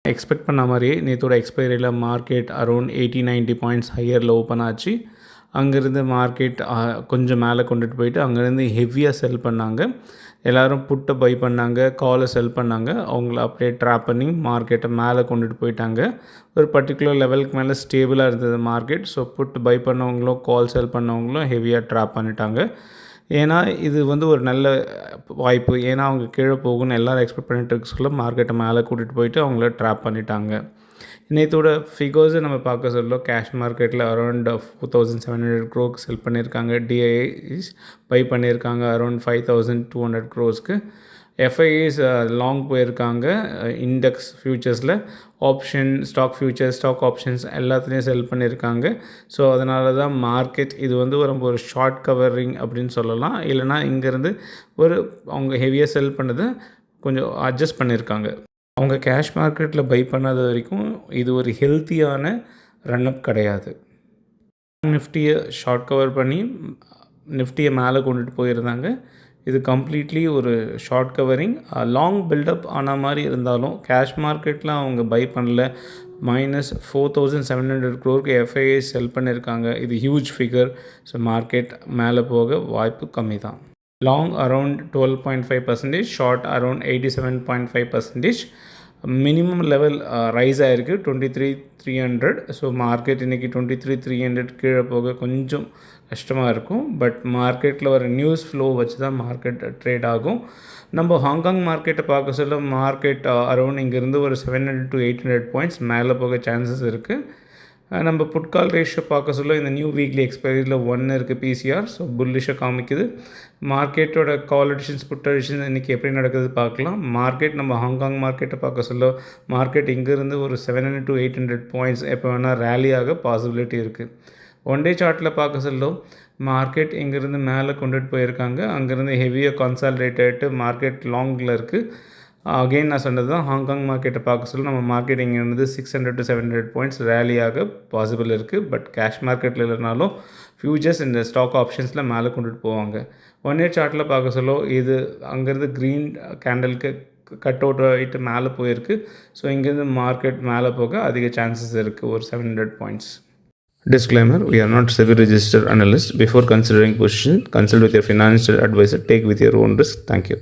Expect பண்ண மாதிரியே நேற்றோட எக்ஸ்பைரியில் market around 80-90 points ஹையரில் open ஆச்சு. அங்கேருந்து மார்க்கெட் கொஞ்சம் மேலே கொண்டுட்டு போயிட்டு அங்கேருந்து ஹெவியாக செல் பண்ணாங்க. எல்லோரும் புட்டை பை பண்ணாங்க, காலை செல் பண்ணாங்க. அவங்கள அப்படியே ட்ராப் பண்ணி மார்க்கெட்டை மேலே கொண்டுட்டு போயிட்டாங்க. ஒரு பர்டிகுலர் லெவலுக்கு மேலே ஸ்டேபிளாக இருந்தது மார்க்கெட். ஸோ புட்டு பை பண்ணவங்களும் கால் செல் பண்ணவங்களும் ஹெவியாக ட்ராப் பண்ணிட்டாங்க. ஏன்னா இது வந்து ஒரு நல்ல வாய்ப்பு. ஏன்னா அவங்க கீழே போகும்னு எல்லோரும் எக்ஸ்பெக்ட் பண்ணிட்டு இருக்க சொல்ல மார்க்கெட்டை மேலே கூட்டிகிட்டு போயிட்டு அவங்கள ட்ராப் பண்ணிட்டாங்க. நேற்றோட ஃபிகர்ஸை நம்ம பார்க்க சொல்ல கேஷ் மார்க்கெட்டில் அரௌண்ட் 4700 crore செல் பண்ணியிருக்காங்க. டிஐஸ் பை பண்ணியிருக்காங்க அரௌண்ட் 5200 crore. எஃப்ஐஏஸ் லாங் போயிருக்காங்க. இண்டெக்ஸ் ஃபியூச்சர்ஸில் option, stock futures, stock options எல்லாத்துலேயும் செல் பண்ணியிருக்காங்க. ஸோ அதனால தான் மார்க்கெட் இது வந்து ஒரு ஷார்ட் கவரிங் அப்படின்னு சொல்லலாம். இல்லைனா இங்கேருந்து அவங்க ஹெவியாக செல் பண்ணதை கொஞ்சம் அட்ஜஸ்ட் பண்ணியிருக்காங்க. அவங்க கேஷ் மார்க்கெட்டில் பை பண்ணாத வரைக்கும் இது ஒரு ஹெல்த்தியான ரன்அப் கிடையாது. நிஃப்டியை ஷார்ட் கவர் பண்ணி நிஃப்டியை மேலே கொண்டுட்டு போயிருந்தாங்க. இது கம்ப்ளீட்லி ஒரு ஷார்ட் கவரிங். லாங் பில்டப் ஆன மாதிரி இருந்தாலும் கேஷ் மார்க்கெட்டில் அவங்க பை பண்ணல. -4700 crore எஃப்ஐஏ செல் பண்ணியிருக்காங்க. இது ஹியூஜ் ஃபிகர். ஸோ மார்க்கெட் மேலே போக வாய்ப்பு கம்மி தான். Long around 12.5%, short around 87.5%. Minimum level rise ஆகிருக்கு 23,300. ஸோ மார்க்கெட் இன்றைக்கி 23,300 கீழே போக கொஞ்சம் கஷ்டமாக இருக்கும். பட் மார்க்கெட்டில் வர நியூஸ் ஃப்ளோ வச்சு தான் மார்க்கெட் ட்ரேட் ஆகும். நம்ம ஹாங்காங் மார்க்கெட்டை பார்க்க சொல்ல மார்க்கெட் அரௌண்ட் இங்கேருந்து ஒரு 700 to 800 பாயிண்ட்ஸ் மேலே போக சான்சஸ் இருக்குது. நம்ம புட்கால் ரேஷியோ பார்க்க சொல்ல இந்த நியூ வீக்லி எக்ஸ்பைரியில் 1 இருக்குது பிசிஆர். ஸோ புல்லிஷாக காமிக்குது. மார்க்கெட்டோட கால் எடிஷன்ஸ், புட் எடிஷன்ஸ் இன்றைக்கி எப்படி நடக்குது பார்க்கலாம். மார்க்கெட் நம்ம ஹாங்காங் மார்க்கெட்டை பார்க்க சொல்ல மார்க்கெட் இங்கேருந்து ஒரு 700 to 800 பாயிண்ட்ஸ் எப்போ வேணால் ரேலியாக பாசிபிலிட்டி இருக்குது. ஒன் டே சார்ட்டில் பார்க்க சொல்ல மார்க்கெட் இங்கேருந்து மேலே கொண்டுட்டு போயிருக்காங்க. அங்கேருந்து ஹெவியாக கன்சால்டேட் ஆகிட்டு மார்க்கெட் லாங்கில் இருக்குது. அகெயின் நான் சொன்னது தான், ஹாங்காங் மார்க்கெட்டை பார்க்க சொல்ல நம்ம மார்க்கெட் இங்கேருந்து 600 to 700 பாயிண்ட்ஸ் ரேலியாக பாசிபிள் இருக்குது. பட் கேஷ் மார்க்கெட்டில் இல்லைனாலும் ஃபியூச்சர்ஸ் இந்த ஸ்டாக் ஆப்ஷன்ஸில் மேலே கொண்டுட்டு போவாங்க. ஒன் இயர் சார்ட்டில் பார்க்க சொல்ல இது அங்கேருந்து க்ரீன் கேண்டலுக்கு கட் அவுட் ஆகிட்டு மேலே போயிருக்கு. ஸோ இங்கேருந்து மார்க்கெட் மேலே போக அதிக சான்சஸ் இருக்குது, ஒரு 700 points. Disclaimer: we are not SEBI registered analysts. Before considering position, consult with your financial advisor. Take with your own risk. Thank you.